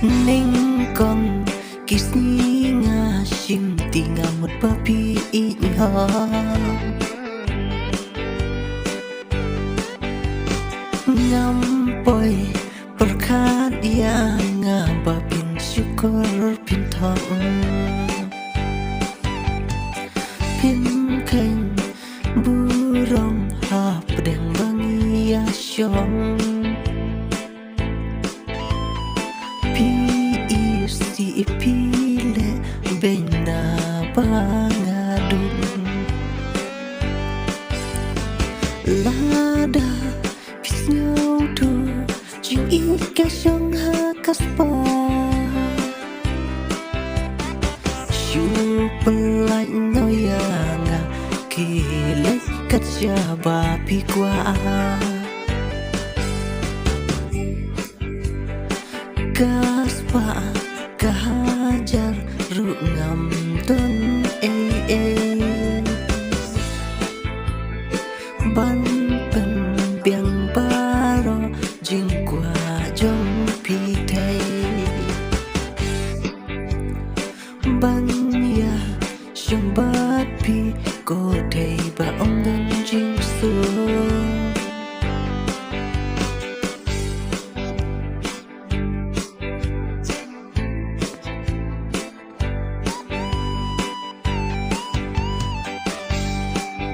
Ninh con kis ni nga sim tinga một babi ha ngam boy berkat dia nga babin syukur pin thong pin keng burong ha pedang bangi ya syong si pile benda bangadun lada pisnyau tu jing ika syong ha kaspa shu pelai noyanga kile kacha ba pi kwa kaspa kahajar ru ngam ton ban pen biang baro jing qua jong pi thai ban ya shong bat pi ko thai ba ong dan jing su